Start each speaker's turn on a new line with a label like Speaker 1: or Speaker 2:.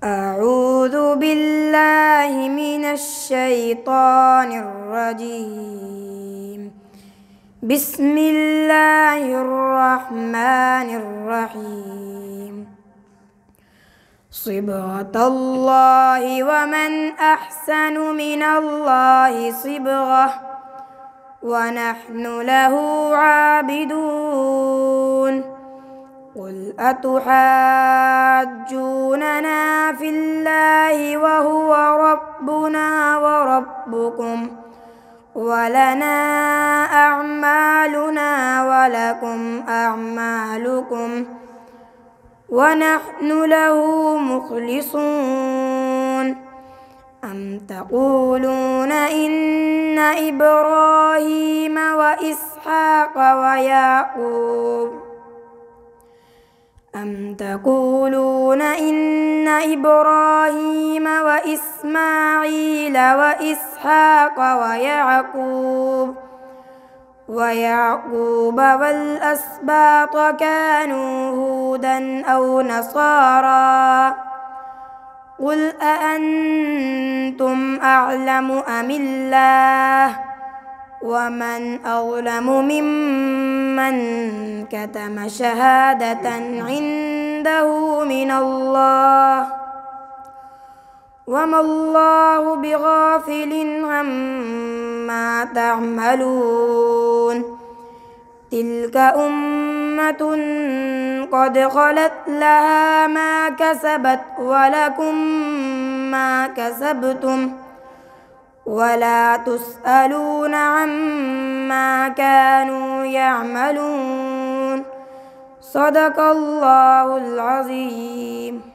Speaker 1: أعوذ بالله من الشيطان الرجيم. بسم الله الرحمن الرحيم. صبغة الله ومن أحسن من الله صبغة ونحن له عابدون. قل أتحاجوننا في الله وهو ربنا وربكم ولنا أعمالنا ولكم أعمالكم ونحن له مخلصون. أم تقولون إن إبراهيم وإسحاق وإسماعيل وإسحاق ويعقوب والأسباط كانوا هودا أو نصارى؟ قل أأنتم أعلم أم الله؟ ومن أظلم ممن كتم شهادة عنده من الله وما الله بغافل عما تعملون. تلك أمة قد خلت لها ما كسبت ولكم ما كسبتم ولا تسألون عما كانوا يعملون. صدق الله العظيم.